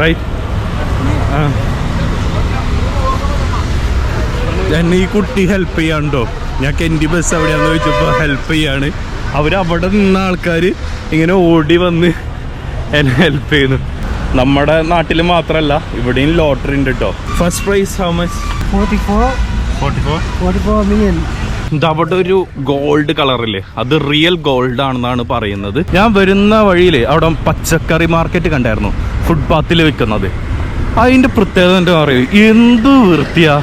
Right. എന്നെ ഈ കുട്ടി ഹെൽപ്പ് ചെയ്യാണ്ടോ? ഞാൻ കെൻഡി ബസ് എവിടെയാന്ന് ചോദിച്ചപ്പോൾ ഹെൽപ്പ് ചെയ്യാണ്. അവരവിടെ നിന്ന ആൾക്കാർ ഇങ്ങനെ ഓടി വന്ന് എന്നെ ഹെൽപ്പ് ചെയ്യുന്നു. നമ്മുടെ നാട്ടിൽ മാത്രമല്ല ഇവിടെയും ലോട്ടറി ഉണ്ട് കേട്ടോ. First prize how much? 44 million. അവിടെ ഒരു ഗോൾഡ് കളറില്ലേ, അത് റിയൽ ഗോൾഡ് ആണെന്നാണ് പറയുന്നത്. ഞാൻ വരുന്ന വഴിയിൽ അവിടെ പച്ചക്കറി മാർക്കറ്റ് കണ്ടായിരുന്നു, ഫുട്പാത്തിൽ വെക്കുന്നത്. അതിൻ്റെ പ്രത്യേകത എന്താ പറയുക, എന്ത് വൃത്തിയാ.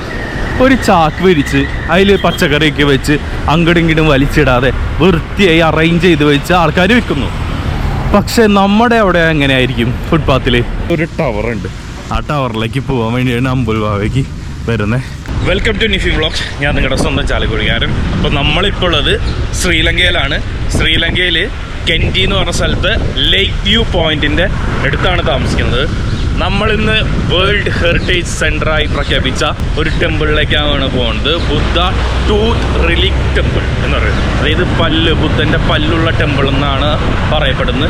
ഒരു ചാക്ക് വിരിച്ച് അതിൽ പച്ചക്കറിയൊക്കെ വെച്ച് അങ്ങോട്ടും ഇങ്ങോട്ടും വലിച്ചിടാതെ വൃത്തിയായി അറേഞ്ച് ചെയ്ത് വെച്ച് ആൾക്കാർ വിൽക്കുന്നു. പക്ഷെ നമ്മുടെ അവിടെ എങ്ങനെയായിരിക്കും? ഫുട്പാത്തിൽ ഒരു ടവറുണ്ട്, ആ ടവറിലേക്ക് പോകാൻ വേണ്ടിയാണ് അമ്പുൽവാവയ്ക്ക് വരുന്നത്. Welcome to Nifi vlogs. ഞാൻ നിങ്ങളുടെ സ്വന്തം ചാലക്കുടിക്കാരൻ. അപ്പോൾ നമ്മളിപ്പോൾ ഉള്ളത് ശ്രീലങ്കയിലാണ്. ശ്രീലങ്കയിൽ കെൻഡി എന്ന് പറഞ്ഞ സ്ഥലത്ത് ലേക്ക് വ്യൂ പോയിന്റിൻ്റെ അടുത്താണ് താമസിക്കുന്നത്. നമ്മളിന്ന് വേൾഡ് ഹെറിറ്റേജ് സെൻ്ററായി പ്രഖ്യാപിച്ച ഒരു ടെമ്പിളിലേക്കാണ് പോകുന്നത്. ബുദ്ധ ടൂത്ത് റിലിക് ടെമ്പിൾ എന്ന് പറയുന്നത്. അതായത് ബുദ്ധൻ്റെ പല്ലുള്ള ടെമ്പിൾ എന്നാണ് പറയപ്പെടുന്നത്.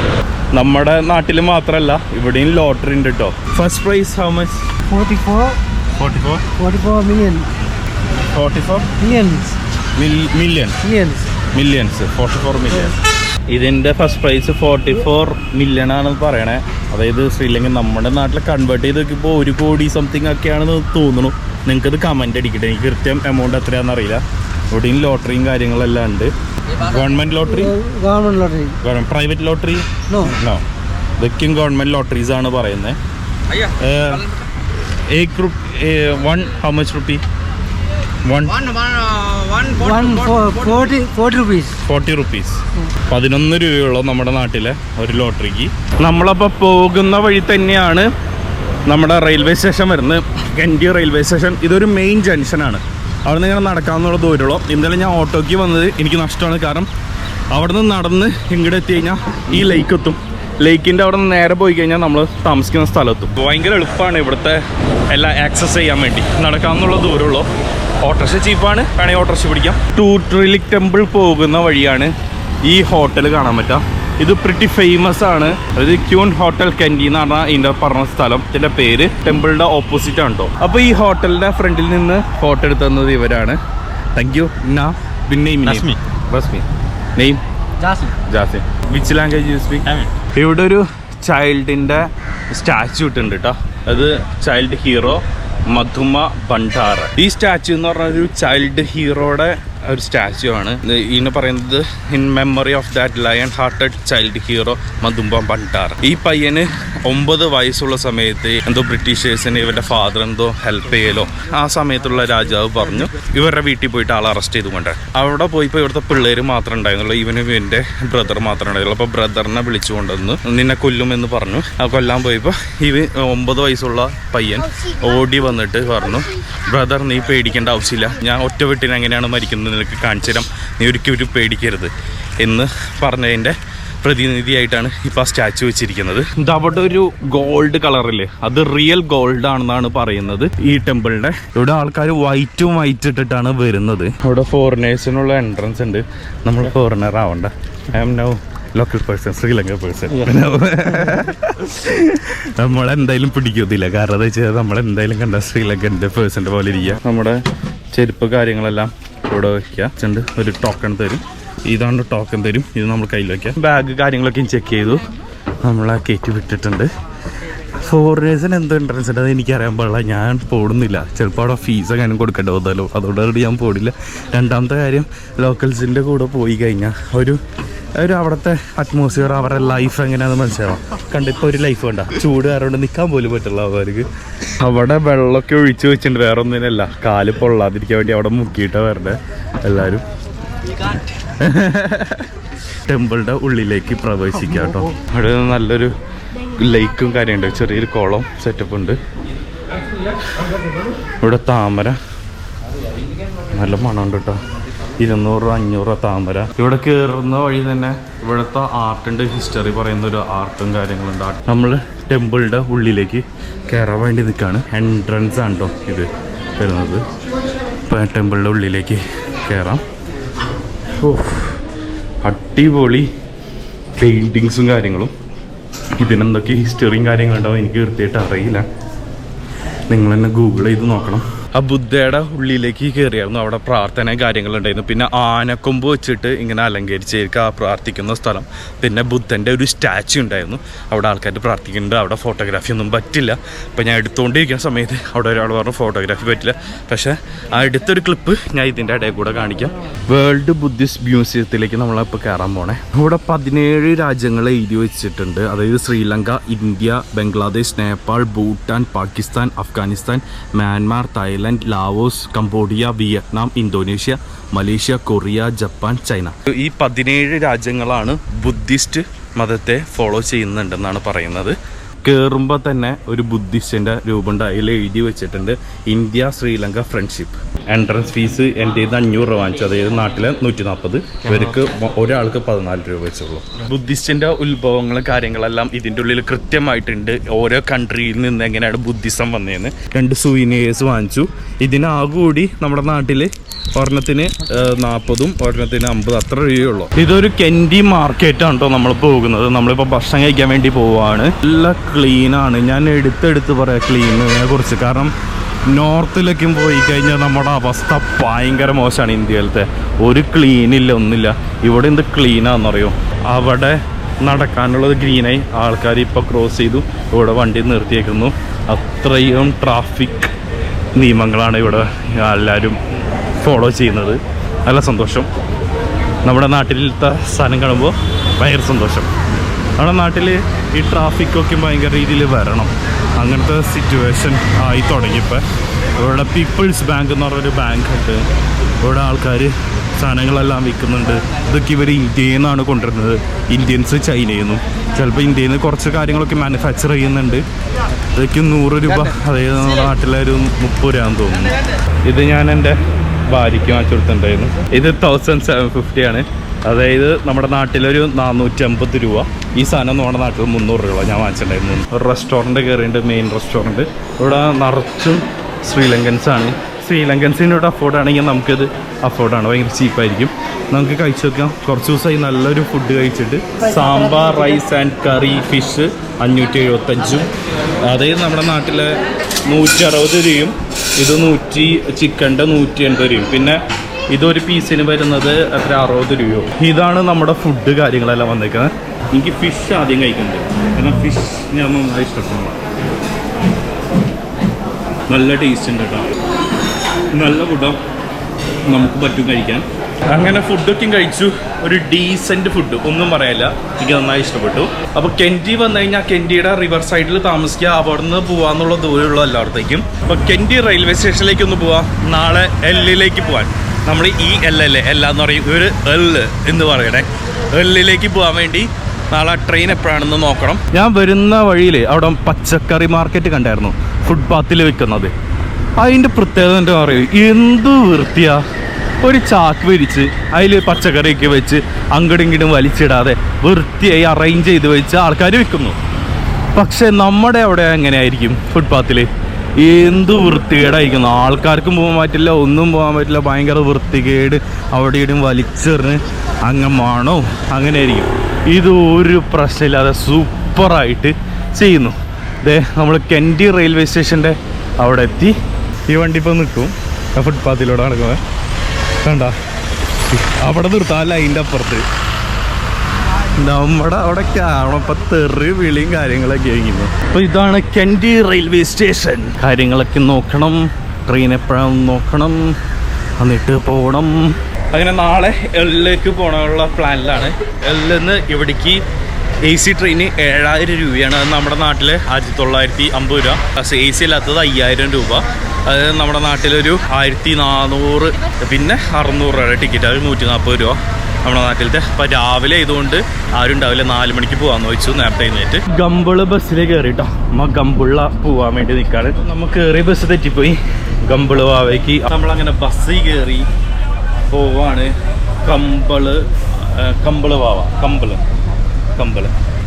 നമ്മുടെ നാട്ടിൽ മാത്രമല്ല ഇവിടെയും ലോട്ടറി ഉണ്ട് കേട്ടോ. First prize how much? 44 million. 44 millions 44 million. ഇതിൻ്റെ ഫസ്റ്റ് പ്രൈസ് 44 മില്യൺ ആണെന്ന് പറയണേ. അതായത് ശ്രീലങ്ക നമ്മുടെ നാട്ടിൽ കൺവേർട്ട് ചെയ്ത് നോക്കിയപ്പോൾ 1 കോടി സംതിങ് ഒക്കെയാണെന്ന് തോന്നുന്നു. നിങ്ങൾക്കത് കമൻറ്റ് അടിക്കട്ടെ, എനിക്ക് കൃത്യം എമൗണ്ട് എത്രയാണെന്ന് അറിയില്ല. ഇവിടെയും ലോട്ടറിയും കാര്യങ്ങളെല്ലാം ഉണ്ട്. Government lottery, private lottery no, ഇതൊക്കെയും ഗവൺമെൻറ് ലോട്ടറീസ് ആണ് പറയുന്നത്. 1 how much rupee? 40 rupees. 40 rupees. 11 രൂപയുള്ളൂ നമ്മുടെ നാട്ടിലെ ഒരു ലോട്ടറിക്ക്. നമ്മളപ്പോൾ പോകുന്ന വഴി തന്നെയാണ് നമ്മുടെ റെയിൽവേ സ്റ്റേഷൻ വരുന്നത്, കെൻഡി റെയിൽവേ സ്റ്റേഷൻ. ഇതൊരു മെയിൻ ജംഗ്ഷനാണ്. അവിടെ നിന്ന് ഇങ്ങനെ നടക്കാവുന്ന ദൂരമുള്ളൂ. ഇന്നലെ ഞാൻ ഓട്ടോയ്ക്ക് വന്നത് എനിക്ക് നഷ്ടമാണ്. കാരണം അവിടെ നിന്ന് നടന്ന് ഇങ്ങോട്ട് എത്തി കഴിഞ്ഞാൽ ഈ ലേക്ക് എത്തും. ലേക്കിൻ്റെ അവിടെ നിന്ന് നേരെ പോയി കഴിഞ്ഞാൽ നമ്മൾ താമസിക്കുന്ന സ്ഥലത്തും. ഭയങ്കര എളുപ്പമാണ് ഇവിടുത്തെ എല്ലാം ആക്സസ് ചെയ്യാൻ വേണ്ടി. നടക്കാവുന്നുള്ള ദൂരമുള്ളൂ. ഓട്ടോറിക്ഷ ചീപ്പാണ്, വേണമെങ്കിൽ ഓട്ടോറിക്ഷ പിടിക്കാം. ടൂത്ത് റിലിക് ടെമ്പിൾ പോകുന്ന വഴിയാണ് ഈ ഹോട്ടൽ കാണാൻ പറ്റുക. ഇത് പ്രിറ്റി ഫേമസ് ആണ്. അതായത് ക്യൂൻ ഹോട്ടൽ കെൻഡി എന്നാണ് ഇതിൻ്റെ പറഞ്ഞ സ്ഥലം. ഇതിൻ്റെ പേര് ടെമ്പിളിൻ്റെ ഓപ്പോസിറ്റ് ആണ് കേട്ടോ. അപ്പോൾ ഈ ഹോട്ടലിൻ്റെ ഫ്രണ്ടിൽ നിന്ന് ഫോട്ടോ എടുത്തുന്നത് ഇവരാണ്. Thank you. Name Jasim. Which language you speak? ഇവിടെ ഒരു ചൈൽഡിൻ്റെ സ്റ്റാച്യു ഇട്ടുണ്ട് കേട്ടോ. അത് ചൈൽഡ് ഹീറോ മധുമ ഭണ്ഡാര. ഈ സ്റ്റാച്യു എന്ന് പറഞ്ഞ ഒരു ചൈൽഡ് ഹീറോയുടെ ഒരു സ്റ്റാച്യു ആണ്. ഇതിനെ പറയുന്നത് in memory of that lion hearted child hero Madhuma Bandara. ഈ പയ്യന് 9 വയസ്സുള്ള സമയത്ത് എന്തോ ബ്രിട്ടീഷേഴ്സിന് ഇവരുടെ ഫാദർ എന്തോ ഹെൽപ്പ് ചെയ്യലോ ആ സമയത്തുള്ള രാജാവ് പറഞ്ഞു ഇവരുടെ വീട്ടിൽ പോയിട്ട് ആളെ അറസ്റ്റ് ചെയ്തുകൊണ്ട്. അവിടെ പോയിപ്പോൾ ഇവിടുത്തെ പിള്ളേർ മാത്രം ഉണ്ടായിരുന്നുള്ളൂ, ഇവൻ്റെ ബ്രദർ മാത്രമേ ഉണ്ടായിരുന്നുള്ളൂ. അപ്പോൾ ബ്രദറിനെ വിളിച്ചുകൊണ്ടുവന്ന് നിന്നെ കൊല്ലുമെന്ന് പറഞ്ഞു. ആ കൊല്ലാൻ പോയപ്പോൾ 9 വയസ്സുള്ള പയ്യൻ ഓടി വന്നിട്ട് പറഞ്ഞു, ബ്രദർ നീ പേടിക്കേണ്ട ആവശ്യമില്ല, ഞാൻ ഒറ്റ വെട്ടിന് എങ്ങനെയാണ് മരിക്കുന്നത് നിനക്ക് കാണിച്ചു തരാം, നീ ഒരിക്കലും പേടിക്കരുത് എന്ന് പറഞ്ഞതിൻ്റെ പ്രതിനിധിയായിട്ടാണ് ഇപ്പോൾ ആ സ്റ്റാച്ചു വെച്ചിരിക്കുന്നത്. അവിടെ ഒരു ഗോൾഡ് കളറില്ലേ, അത് റിയൽ ഗോൾഡ് ആണെന്നാണ് പറയുന്നത് ഈ ടെമ്പിളിൻ്റെ. ഇവിടെ ആൾക്കാർ വൈറ്റ് ഇട്ടിട്ടാണ് വരുന്നത്. ഇവിടെ ഫോറിനേഴ്സിനുള്ള എൻട്രൻസ് ഉണ്ട്. നമ്മൾ ഫോറിനർ ആവണ്ട. I am now local person, Sri Lanka person. നമ്മളെന്തായാലും പിടിക്കത്തില്ല, കാരണം എന്താ വെച്ചാൽ നമ്മളെന്തായാലും കണ്ട ശ്രീലങ്കൻ്റെ പേഴ്സൻ്റെ പോലെ ഇരിക്കുക. നമ്മുടെ ചെരുപ്പ് കാര്യങ്ങളെല്ലാം ഇവിടെ വയ്ക്കുക. ഒരു ടോക്കൺ തരും, ഇതാണ് ടോക്കൺ തരും. ഇത് നമ്മൾ കയ്യിൽ വയ്ക്കുക. ബാഗ് കാര്യങ്ങളൊക്കെ ചെക്ക് ചെയ്തു, നമ്മളെ കയറ്റി വിട്ടിട്ടുണ്ട്. ഫോറിനേഴ്സിന് എന്ത് എൻട്രൻസ് ഉണ്ട് അത് എനിക്കറിയാൻ പാടില്ല, ഞാൻ പോടുന്നില്ല. ചിലപ്പോൾ അവിടെ ഫീസ് അങ്ങനെ കൊടുക്കേണ്ടി വന്നല്ലോ, അതുകൊണ്ടാണ് ഞാൻ പോടില്ല. രണ്ടാമത്തെ കാര്യം, ലോക്കൽസിൻ്റെ കൂടെ പോയി കഴിഞ്ഞാൽ ഒരു അവിടുത്തെ അറ്റ്മോസ്ഫിയർ, അവരുടെ ലൈഫ് എങ്ങനെയാണെന്ന് മനസ്സിലാവാം. കണ്ടിപ്പോൾ ഒരു ലൈഫ് വേണ്ട, ചൂട് കാരണം നിൽക്കാൻ പോലും പറ്റില്ല അവർക്ക്. അവിടെ വെള്ളമൊക്കെ ഒഴിച്ച് വെച്ചിട്ടുണ്ട്, വേറെ ഒന്നിനല്ല, കാല് പൊള്ളാതിരിക്കാൻ വേണ്ടി അവിടെ മുക്കിയിട്ടാണ് വരണ്ടേ എല്ലാവരും. ടെമ്പിളിൻ്റെ ഉള്ളിലേക്ക് പ്രവേശിക്കാം കേട്ടോ. അവിടെ നല്ലൊരു ലേക്കും കാര്യമുണ്ട്, ചെറിയൊരു കുളം സെറ്റപ്പ് ഉണ്ട്. ഇവിടെ താമര നല്ല മണമുണ്ട് കേട്ടോ. 200-500 താമര. ഇവിടെ കയറുന്ന വഴി തന്നെ ഇവിടുത്തെ ആർട്ടിൻ്റെ ഹിസ്റ്ററി പറയുന്ന ഒരു ആർട്ടും കാര്യങ്ങളുണ്ട്. നമ്മൾ ടെമ്പിളിൻ്റെ ഉള്ളിലേക്ക് കയറാൻ വേണ്ടി നിൽക്കുകയാണ്. എൻട്രൻസ് ആണ് കേട്ടോ ഇത് വരുന്നത്. ഇപ്പം ടെമ്പിളിൻ്റെ ഉള്ളിലേക്ക് കയറാം. അടിപൊളി പെയിൻറ്റിങ്സും കാര്യങ്ങളും. ഇതിനെന്തൊക്കെ ഹിസ്റ്ററിയും കാര്യങ്ങളുണ്ടാവും എനിക്ക് കൃത്യമായിട്ട് അറിയില്ല. നിങ്ങൾ തന്നെ ഗൂഗിൾ ചെയ്ത് നോക്കണം. ആ ബുദ്ധയുടെ ഉള്ളിലേക്ക് കയറിയായിരുന്നു. അവിടെ പ്രാർത്ഥന കാര്യങ്ങളുണ്ടായിരുന്നു. പിന്നെ ആനക്കൊമ്പ് വെച്ചിട്ട് ഇങ്ങനെ അലങ്കരിച്ചേക്ക് ആ പ്രാർത്ഥിക്കുന്ന സ്ഥലം. പിന്നെ ബുദ്ധൻ്റെ ഒരു സ്റ്റാച്ചു ഉണ്ടായിരുന്നു. അവിടെ ആൾക്കാർ പ്രാർത്ഥിക്കുന്നുണ്ട്. അവിടെ ഫോട്ടോഗ്രാഫി ഒന്നും പറ്റില്ല. അപ്പോൾ ഞാൻ എടുത്തുകൊണ്ടിരിക്കുന്ന സമയത്ത് അവിടെ ഒരാൾ പറഞ്ഞു ഫോട്ടോഗ്രാഫി പറ്റില്ല. പക്ഷേ ആ എടുത്തൊരു ക്ലിപ്പ് ഞാൻ ഇതിൻ്റെ ഇടയിൽ കൂടെ കാണിക്കാം. വേൾഡ് ബുദ്ധിസ്റ്റ് മ്യൂസിയത്തിലേക്ക് നമ്മളിപ്പോൾ കയറാൻ പോണേ. ഇവിടെ 17 രാജ്യങ്ങൾ എഴുതി വെച്ചിട്ടുണ്ട്. അതായത് Sri Lanka, India, Bangladesh, Nepal, Bhutan, Pakistan, Afghanistan, Myanmar, Thailand, Laos, Cambodia, Vietnam, Indonesia, Malaysia, Korea, Japan, China. ഈ 17 രാജ്യങ്ങളാണ് ബുദ്ധിസ്റ്റ് മതത്തെ ഫോളോ ചെയ്യുന്നുണ്ടെന്നാണ് പറയുന്നത്. കയറുമ്പോൾ തന്നെ ഒരു ബുദ്ധിസ്റ്റിൻ്റെ രൂപമുണ്ട്. അതിൽ എഴുതി വെച്ചിട്ടുണ്ട് India Sri Lanka friendship. Entrance fees എൻ്റെ 500 രൂപ വാങ്ങിച്ചു. അതായത് നാട്ടിലെ 140. ഇവർക്ക് ഒരാൾക്ക് 14 രൂപ വെച്ചുള്ളൂ. ബുദ്ധിസ്റ്റിൻ്റെ ഉത്ഭവങ്ങൾ കാര്യങ്ങളെല്ലാം ഇതിൻ്റെ ഉള്ളിൽ കൃത്യമായിട്ടുണ്ട്. ഓരോ കൺട്രിയിൽ നിന്ന് എങ്ങനെയാണ് ബുദ്ധിസം വന്നതെന്ന്. 2 സൂവിനേഴ്സ് വാങ്ങിച്ചു. ഇതിനാകൂടി നമ്മുടെ നാട്ടിൽ ഒരെണ്ണത്തിന് 40, ഒരെണ്ണത്തിന് 50 അത്ര രൂപയുള്ളൂ. ഇതൊരു കെൻഡി മാർക്കറ്റാണ് കേട്ടോ നമ്മൾ പോകുന്നത്. നമ്മളിപ്പോൾ ഭക്ഷണം കഴിക്കാൻ വേണ്ടി പോവുകയാണ്. നല്ല ക്ലീനാണ്. ഞാൻ എടുത്തെടുത്ത് പറയാം ക്ലീനിനെ കുറിച്ച്. കാരണം നോർത്തിലേക്കും പോയി കഴിഞ്ഞാൽ നമ്മുടെ അവസ്ഥ ഭയങ്കര മോശമാണ്. ഇന്ത്യയിലത്തെ ഒരു ക്ലീനില്ല, ഒന്നുമില്ല. ഇവിടെ എന്ത് ക്ലീനാണെന്നറിയോ? അവിടെ നടക്കാനുള്ളത് ഗ്രീനായി. ആൾക്കാർ ഇപ്പോൾ ക്രോസ് ചെയ്തു. ഇവിടെ വണ്ടി നിർത്തിയേക്കുന്നു. അത്രയും ട്രാഫിക് നിയമങ്ങളാണ് ഇവിടെ എല്ലാവരും ഫോളോ ചെയ്യുന്നത്. നല്ല സന്തോഷം. നമ്മുടെ നാട്ടിലത്തെ സ്ഥലം കാണുമ്പോൾ ഭയങ്കര സന്തോഷം. നമ്മുടെ നാട്ടിൽ ഈ ട്രാഫിക്കൊക്കെ ഭയങ്കര രീതിയിൽ വരണം. അങ്ങനത്തെ സിറ്റുവേഷൻ ആയി തുടങ്ങിയപ്പോൾ ഇവിടെ പീപ്പിൾസ് ബാങ്ക് എന്ന് പറഞ്ഞൊരു ബാങ്ക് ഉണ്ട്. ഇവിടെ ആൾക്കാർ സാധനങ്ങളെല്ലാം വിൽക്കുന്നുണ്ട്. ഇതൊക്കെ ഇവർ ഇന്ത്യയിൽ നിന്നാണ് കൊണ്ടുവരുന്നത്. ഇന്ത്യൻസ് ചൈനയിൽ നിന്നും. ചിലപ്പോൾ ഇന്ത്യയിൽ നിന്ന് കുറച്ച് കാര്യങ്ങളൊക്കെ മാനുഫാക്ചർ ചെയ്യുന്നുണ്ട്. ഇതൊക്കെ 100 രൂപ, അതായത് നമ്മുടെ നാട്ടിലെ ഒരു 30 രൂപയാണെന്ന് തോന്നുന്നു. ഇത് ഞാൻ എൻ്റെ ഭാര്യയ്ക്ക് വാങ്ങിച്ചു കൊടുത്തിട്ടുണ്ടായിരുന്നു. ഇത് 1750 ആണ്. അതായത് നമ്മുടെ നാട്ടിലൊരു 450 രൂപ. ഈ സാധനം നമ്മുടെ നാട്ടിൽ 300 രൂപ ഞാൻ വാങ്ങിച്ചിട്ടുണ്ടായിരുന്നു. ഒരു റെസ്റ്റോറൻറ്റ് കയറിയിട്ട്, മെയിൻ റെസ്റ്റോറൻറ്റ്. ഇവിടെ നിറച്ചും ശ്രീലങ്കൻസാണ്. ശ്രീലങ്കൻസിന് ഇവിടെ അഫോർഡാണെങ്കിൽ നമുക്കിത് അഫോർഡാണ്. ഭയങ്കര ചീപ്പായിരിക്കും. നമുക്ക് കഴിച്ചു നോക്കാം. കുറച്ച് ദിവസമായി നല്ലൊരു ഫുഡ് കഴിച്ചിട്ട്. Sambar, rice and curry, fish 575. അതായത് നമ്മുടെ നാട്ടിലെ 160 രൂപയും ഇത് ചിക്കൻ്റെ 180 രൂപയും. പിന്നെ ഇതൊരു പീസിന് വരുന്നത് എത്ര 60 രൂപയോ. ഇതാണ് നമ്മുടെ ഫുഡ് കാര്യങ്ങളെല്ലാം വന്നേക്കുന്നത്. എനിക്ക് ഫിഷ് ആദ്യം കഴിക്കുന്നുണ്ട്. കാരണം ഫിഷ് ഞാൻ നന്നായി ഇഷ്ടപ്പെടുന്നു. നല്ല ടേസ്റ്റ് ഉണ്ട് കേട്ടോ. നല്ല ഫുഡാണ്, നമുക്ക് പറ്റും കഴിക്കാൻ. അങ്ങനെ ഫുഡൊക്കെ കഴിച്ചു. ഒരു ഡീസൻറ്റ് ഫുഡ്, ഒന്നും പറയാനില്ല. എനിക്ക് നന്നായി ഇഷ്ടപ്പെട്ടു. അപ്പോൾ കെൻഡി വന്നു കഴിഞ്ഞാൽ കെൻഡിയുടെ റിവർ സൈഡിൽ താമസിക്കുക. അവിടെ നിന്ന് പോകാമെന്നുള്ള ദൂരമുള്ള എല്ലായിടത്തേക്കും. അപ്പോൾ കെൻഡി റെയിൽവേ സ്റ്റേഷനിലേക്ക് ഒന്ന് പോവാം. നാളെ എല്ലിലേക്ക് പോകാൻ നമ്മൾ ഈ എല്ലല്ലേ എന്ന് പറയും, ഒരു എല്ല് എന്ന് പറയണേ. എല്ലിലേക്ക് പോകാൻ വേണ്ടി നാളെ ട്രെയിൻ എപ്പോഴാണെന്ന് നോക്കണം. ഞാൻ വരുന്ന വഴിയിൽ അവിടെ പച്ചക്കറി മാർക്കറ്റ് കണ്ടായിരുന്നു, ഫുട്പാത്തിൽ വെക്കുന്നത്. അതിൻ്റെ പ്രത്യേകത എന്താ പറയുക, എന്ത് വൃത്തിയാ. ഒരു ചാക്ക് വിരിച്ച് അതിൽ പച്ചക്കറിയൊക്കെ വെച്ച് അങ്ങോട്ടും ഇങ്ങോട്ടും വലിച്ചിടാതെ വൃത്തിയായി അറേഞ്ച് ചെയ്ത് വെച്ച് ആൾക്കാർ വിൽക്കുന്നു. പക്ഷെ നമ്മുടെ അവിടെ എങ്ങനെയായിരിക്കും? ഫുട്പാത്തിൽ എന്ത് വൃത്തികേടായിരിക്കുന്നു. ആൾക്കാർക്കും പോകാൻ പറ്റില്ല, ഒന്നും പോകാൻ പറ്റില്ല. ഭയങ്കര വൃത്തികേട്. അവിടെ ഇവിടെയും വലിച്ചെറിഞ്ഞ് അങ്ങമാണോ അങ്ങനെയായിരിക്കും. ഇത് ഒരു പ്രശ്നമില്ലാതെ സൂപ്പറായിട്ട് ചെയ്യുന്നു. ദേ നമ്മൾ കെൻഡി റെയിൽവേ സ്റ്റേഷൻ്റെ അവിടെ എത്തി. ഈ വണ്ടി ഇപ്പോൾ നിൽക്കും. ഫുട്പാത്തിലൂടെ നടക്കുന്നത് കണ്ട. അവിടെ നിർത്താൻ ലൈൻ്റെ അപ്പുറത്ത് നമ്മുടെ അവിടെ കാണപ്പം തെറി വിളിയും കാര്യങ്ങളൊക്കെ ആയിരിക്കുന്നു. അപ്പോൾ ഇതാണ് കെൻഡി റെയിൽവേ സ്റ്റേഷൻ. കാര്യങ്ങളൊക്കെ നോക്കണം. ട്രെയിൻ എപ്പോഴാണെന്ന് നോക്കണം, എന്നിട്ട് പോകണം. അങ്ങനെ നാളെ എല്ലിലേക്ക് പോകാനുള്ള പ്ലാനിലാണ്. എല്ലിൽ നിന്ന് ഇവിടേക്ക് AC ട്രെയിന് 7000 രൂപയാണ്. അത് നമ്മുടെ നാട്ടിൽ 1950 രൂപ. പക്ഷേ AC ഇല്ലാത്തത് 5000 രൂപ. അത് നമ്മുടെ നാട്ടിലൊരു 1400, പിന്നെ 600 രൂപയുടെ ടിക്കറ്റ്. അത് 140 രൂപ നമ്മുടെ നാട്ടിലത്തെ. അപ്പോൾ രാവിലെ ആയതുകൊണ്ട് ആരും ഉണ്ടാവില്ല. 4 മണിക്ക് പോകാമെന്ന് വെച്ചു നേരത്തെ എഴുന്നേറ്റ്. ഗമ്പിള് ബസ്സിലേക്ക് കയറിട്ടോ. നമ്മൾ ഗമ്പിള പോകാൻ വേണ്ടി നിൽക്കാറ്. നമ്മൾ കയറിയ ബസ് തെറ്റിപ്പോയി. ഗമ്പിള് വാവയ്ക്ക് നമ്മളങ്ങനെ ബസ്സിൽ കയറി പോവാണ്. കമ്പിള് വാവ, കമ്പിള്.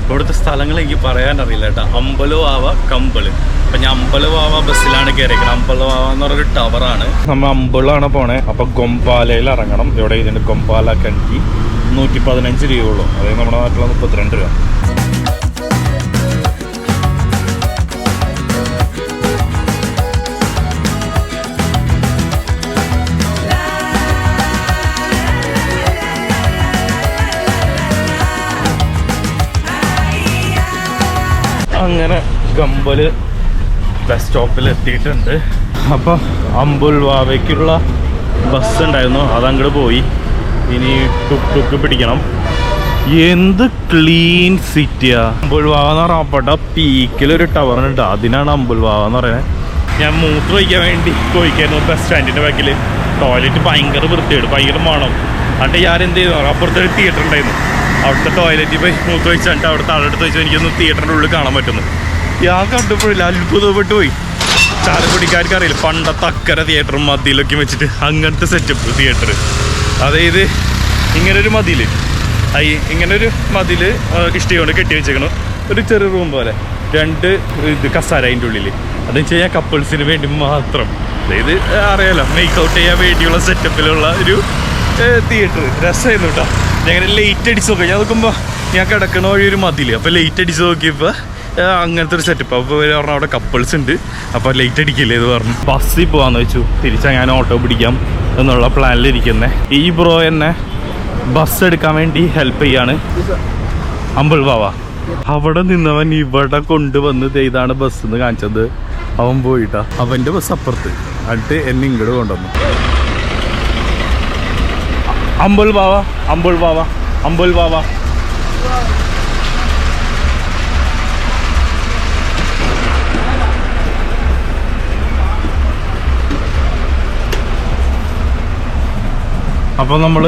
ഇവിടുത്തെ സ്ഥലങ്ങൾ എനിക്ക് പറയാനറിയില്ല കേട്ടോ. അമ്പലവാവ, കമ്പിള്. അപ്പം ഞാൻ അമ്പലവാവ ബസ്സിലാണ് കയറിയിരിക്കുന്നത്. അമ്പലവാവ എന്ന് പറഞ്ഞൊരു ടവറാണ്. നമ്മൾ അമ്പളാണ് പോണേ. അപ്പം ഗൊമ്പാലയിൽ ഇറങ്ങണം. ഇവിടെ ഇതിൻ്റെ ഗൊമ്പാല കണ്ടി 115 രൂപയുള്ളൂ. അതായത് നമ്മുടെ നാട്ടിൽ 32 രൂപ. ഗംബല് ബസ് സ്റ്റോപ്പിൽ എത്തിയിട്ടുണ്ട്. അപ്പോൾ അമ്പുൽവാവയ്ക്കുള്ള ബസ് ഉണ്ടായിരുന്നു, അതങ്ങോട്ട് പോയി. ഇനി ടുക്ക് പിടിക്കണം. എന്ത് ക്ലീൻ സിറ്റിയാ അമ്പുൽവാവ എന്ന് പറഞ്ഞാൽ. പീക്കിലൊരു ടവറുണ്ട്, അതിനാണ് അമ്പുൽവാവ എന്ന് പറയുന്നത്. ഞാൻ മൂത്രം ഒഴിക്കാൻ വേണ്ടി പോയിക്കായിരുന്നു ബസ് സ്റ്റാൻഡിൻ്റെ ബാക്കിൽ. ടോയ്ലറ്റ് ഭയങ്കര വൃത്തിയാണ്, ഭയങ്കര മണം. എന്നിട്ട് ഞാൻ എന്ത് ചെയ്തു, അപ്പുറത്തൊരു തിയേറ്റർ ഉണ്ടായിരുന്നു, അവിടുത്തെ ടോയ്ലറ്റിൽ പോയി മൂത്രം ഒഴിച്ചിട്ട് അവിടുത്തെ ആളെടുത്ത് വെച്ചാൽ എനിക്കൊന്ന് തിയേറ്ററിൻ്റെ ഉള്ളിൽ കാണാൻ പറ്റുന്നു. ഞാൻ കണ്ടപ്പോഴില്ല, അത്ഭുതപ്പെട്ട് പോയി. ചാലക്കുടിക്കാർക്ക് അറിയില്ല, പണ്ടത്തെ അക്കരെ തിയേറ്ററും മതിലൊക്കെ വെച്ചിട്ട് അങ്ങനത്തെ സെറ്റപ്പ് തിയേറ്റർ. അതായത് ഇങ്ങനൊരു മതിൽ, ഇങ്ങനൊരു മതിൽ ഇഷ്ടയോണ്ട് കെട്ടി വെച്ചേക്കണം. ഒരു ചെറിയ റൂം പോലെ 2 കസാര അതിൻ്റെ ഉള്ളിൽ. അതെന്ന് വെച്ച് കഴിഞ്ഞാൽ കപ്പിൾസിന് വേണ്ടി മാത്രം. അതായത് അറിയാലോ, മേക്ക് ഔട്ട് ചെയ്യാൻ വേണ്ടിയുള്ള സെറ്റപ്പിലുള്ള ഒരു തിയേറ്റർ. രസമായിരുന്നു കേട്ടോ. ഞങ്ങനെ ലൈറ്റ് അടിച്ച് നോക്കാം. ഞാൻ നോക്കുമ്പോൾ ഞാൻ കിടക്കണ വഴി ഒരു മതിൽ, അപ്പോൾ ലൈറ്റ് അടിച്ച് നോക്കിയപ്പോൾ അങ്ങനത്തെ ഒരു സെറ്റപ്പ്. അപ്പോൾ പറഞ്ഞാൽ അവിടെ കപ്പിൾസ് ഉണ്ട്, അപ്പോൾ ലൈറ്റ് അടിക്കില്ലേ എന്ന് പറഞ്ഞു. ബസ്സിൽ പോകാമെന്ന് വെച്ചു. തിരിച്ചാൽ ഞാൻ ഓട്ടോ പിടിക്കാം എന്നുള്ള പ്ലാനിലിരിക്കുന്നത്. ഈ ബ്രോ എന്നെ ബസ് എടുക്കാൻ വേണ്ടി ഹെൽപ്പ് ചെയ്യാണ്. അമ്പുൽവാവ അവിടെ നിന്നവൻ ഇവിടെ കൊണ്ടുവന്ന് ഇതാണ് ബസ് എന്ന് കാണിച്ചത്. അവൻ പോയിട്ടാ, അവൻ്റെ ബസ് അപ്പുറത്ത്, എന്നിട്ട് എന്നെ ഇങ്ങോട്ട് കൊണ്ടുവന്നു. അമ്പുൽവാവ അമ്പുൽവാവ അമ്പുൽവാവ. അപ്പോൾ നമ്മൾ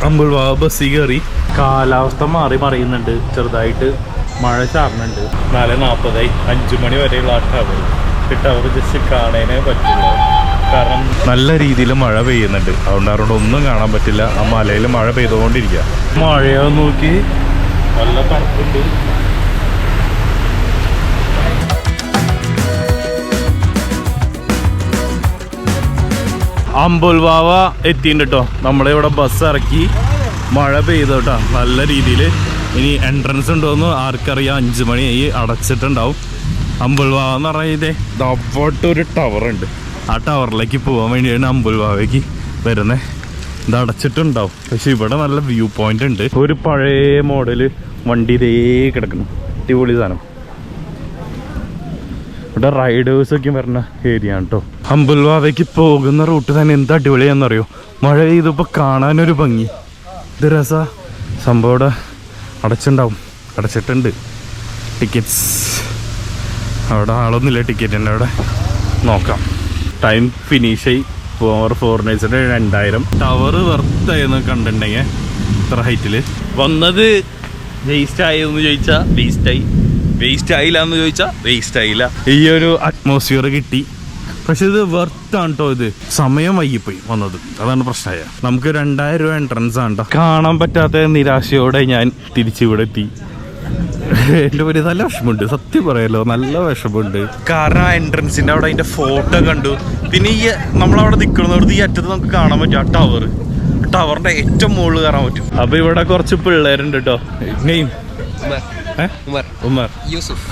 അമ്പുൽവാവ ബസ്സിൽ കയറി. കാലാവസ്ഥ മറിയുന്നുണ്ട്, ചെറുതായിട്ട് മഴ ചാറുന്നുണ്ട്. 4:40 5 മണി വരെയുള്ള ആ ടവർ ജസ്റ്റ് കാണാനേ പറ്റില്ല, കാരണം നല്ല രീതിയിൽ മഴ പെയ്യുന്നുണ്ട്. അതുകൊണ്ട് ഒന്നും കാണാൻ പറ്റില്ല. ആ മലയിൽ മഴ പെയ്തുകൊണ്ടിരിക്കുക. മഴയോ നോക്കി, നല്ല തണുപ്പുണ്ട്. അമ്പുൽവാവ എത്തിയിട്ടുണ്ട് കേട്ടോ. നമ്മളിവിടെ ബസ് ഇറക്കി, മഴ പെയ്തു കേട്ടോ നല്ല രീതിയിൽ. ഇനി എൻട്രൻസ് ഉണ്ടോയെന്ന് ആർക്കറിയാം. 5 മണിയായി, അടച്ചിട്ടുണ്ടാവും. അമ്പുൽവാവ എന്ന് പറഞ്ഞാൽ അവിടൊരു ടവറുണ്ട്, ആ ടവറിലേക്ക് പോകാൻ വേണ്ടിയാണ് അമ്പുൽവാവയ്ക്ക് വരുന്നത്. ഇത് അടച്ചിട്ടുണ്ടാവും, പക്ഷെ ഇവിടെ നല്ല വ്യൂ പോയിന്റ് ഉണ്ട്. ഒരു പഴയ മോഡല് വണ്ടി ഇതേ കിടക്കണം, അടിപൊളി സാധനം. ഇവിടെ റൈഡേഴ്സൊക്കെ വരുന്ന ഏരിയ ആണ് കേട്ടോ. അമ്പുൽവാവയ്ക്ക് പോകുന്ന റൂട്ട് തന്നെ എന്ത് അടിപൊളിയാണെന്നറിയോ. മഴ പെയ്തപ്പോൾ കാണാനൊരു ഭംഗി, ഇത് രസ സംഭവം. ഇവിടെ അടച്ചിട്ടുണ്ട്. ടിക്കറ്റ്സ് അവിടെ ആളൊന്നുമില്ല, ടിക്കറ്റിൻ്റെ അവിടെ നോക്കാം. ടൈം ഫിനിഷായി. ഫോറിനേഴ്സിൻ്റെ 2000. ടവർ വെർത്തായിരുന്നു കണ്ടിട്ടുണ്ടെങ്കിൽ. ഇത്ര ഹൈറ്റിൽ വന്നത് വേസ്റ്റ് ആയെന്ന് ചോദിച്ചാൽ വേസ്റ്റായി, വേസ്റ്റ് ആയില്ല എന്ന് ചോദിച്ചാൽ വേസ്റ്റ് ആയില്ല. ഈ ഒരു അറ്റ്മോസ്ഫിയർ കിട്ടി. പക്ഷെ ഇത് വെർത്താണ് കേട്ടോ. ഇത് സമയം വൈകിപ്പോയി വന്നത്, അതാണ് പ്രശ്നമായ. നമുക്ക് 2000 രൂപ എൻട്രൻസ് ആണ് കേട്ടോ. കാണാൻ പറ്റാത്ത നിരാശയോടെ ഞാൻ തിരിച്ചിവിടെ എത്തി. എൻ്റെ ഒരു നല്ല വിഷമമുണ്ട്, സത്യം പറയാലോ, നല്ല വിഷമമുണ്ട്. കാരണം ആ എൻട്രൻസിൻ്റെ അവിടെ അതിൻ്റെ ഫോട്ടോ കണ്ടു. പിന്നെ ഈ നമ്മളവിടെ നിൽക്കുന്നവർക്ക് ഈ അറ്റത്ത് നമുക്ക് കാണാൻ പറ്റും ആ ടവറിൻ്റെ ഏറ്റവും മുകളിൽ കയറാൻ പറ്റും. അപ്പോൾ ഇവിടെ കുറച്ച് പിള്ളേരുണ്ട് കേട്ടോ. നെയിം ഉമർ, യൂസഫ്,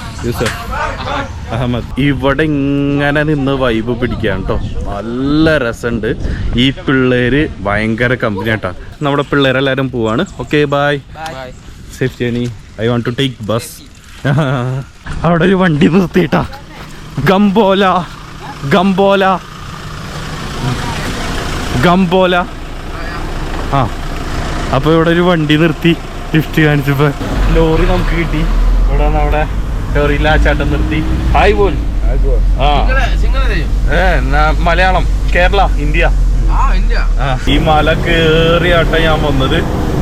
അഹമ്മദ്. ഇവിടെ ഇങ്ങനെ നിന്ന് വൈബ് പിടിക്കുകയാണ് കേട്ടോ. നല്ല രസമുണ്ട്. ഈ പിള്ളേര് ഭയങ്കര കമ്പനി കേട്ടോ. നമ്മുടെ പിള്ളേരെല്ലാവരും പോവാണ്. Okay, bye, safe journey. I want to take bus. അവിടെ ഒരു വണ്ടി നിർത്തിയിട്ടാ. ഗംബോല. ആ, അപ്പോൾ ഇവിടെ ഒരു വണ്ടി നിർത്തി ലിഫ്റ്റ് കാണിച്ചപ്പോൾ ലോറി നമുക്ക് കിട്ടി. ഇവിടെ അവിടെ ലോറിയിൽ ആ ചേട്ടൻ നിർത്തി. ഹായ് പോൽ. ആ, മലയാളം, കേരള, ഇന്ത്യ. ഈ മല കേറിയാട്ട ഞാൻ വന്നത്.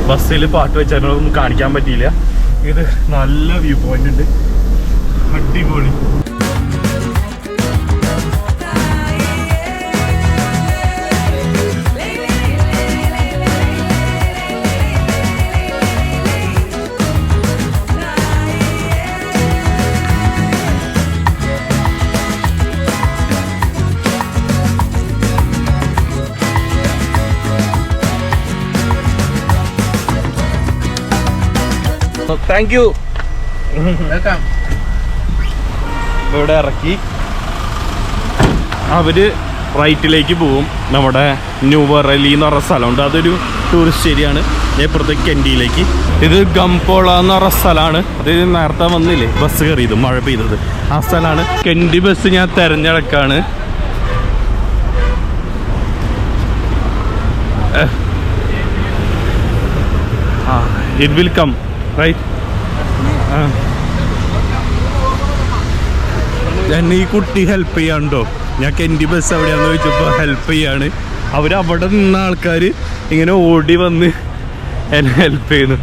ബസ്സിൽ പാട്ട് വെച്ചാലൊന്നും കാണിക്കാൻ പറ്റിയില്ല. ഇത് നല്ല വ്യൂ പോയിന്റ് ഉണ്ട്, അടിപൊളി. Thank you. ഇവിടെ ഇറക്കി അവര് റൈറ്റിലേക്ക് പോവും. നമ്മുടെ ന്യൂ ബറലി എന്ന് പറഞ്ഞ സ്ഥലമുണ്ട്. അതൊരു ടൂറിസ്റ്റ് ഏരിയ ആണ്. ഞാൻ ഇപ്പുറത്തേക്ക് കെൻഡിയിലേക്ക്. ഇത് ഗംപോള എന്ന് പറഞ്ഞ സ്ഥലമാണ്. അത് നേരത്തെ വന്നില്ലേ ബസ് കയറിയത് മഴ പെയ്തത് ആ സ്ഥലമാണ്. കെൻഡി ബസ് ഞാൻ തിരഞ്ഞെടുക്കാണ്. It will come right. എന്നെ ഈ കുട്ടി ഹെൽപ്പ് ചെയ്യാണ്ടോ. ഞാൻ കെൻഡി ബസ് എവിടെയാണെന്ന് ചോദിച്ചപ്പോൾ ഹെൽപ്പ് ചെയ്യാണ്. അവരവിടെ നിന്ന ആൾക്കാർ ഇങ്ങനെ ഓടി വന്ന് എന്നെ ഹെൽപ്പ് ചെയ്യുന്നു.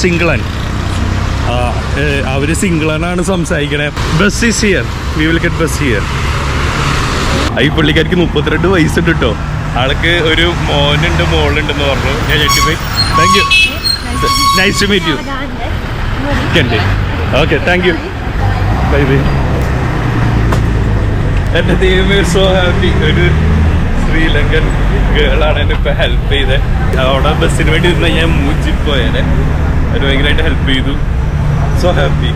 സിംഗിളൻ അവർ സിംഗിളനാണ് സംസാരിക്കണേ. Bus is here, we will get bus here. ഈ പുള്ളിക്കാർക്ക് 32 വയസ്സുണ്ട് കേട്ടോ. ആൾക്ക് ഒരു മോനുണ്ട് മോളുണ്ടെന്ന് പറഞ്ഞു. ഞാൻ ഞെട്ടിപ്പോയി. Thank you, nice to meet you. Okay, thank you, bye bye. എൻ്റെ ദൈവമേ, സോ ഹാപ്പി. ഒരു ശ്രീലങ്കൻ ഗേളാണ് എന്നെ ഇപ്പം ഹെൽപ്പ് ചെയ്തത്. അവിടെ ബസ്സിന് വേണ്ടി ഇരുന്നാൽ ഞാൻ മൂച്ചിപ്പോയേനെ. അവർ ഭയങ്കരമായിട്ട് ഹെൽപ്പ് ചെയ്തു. So happy.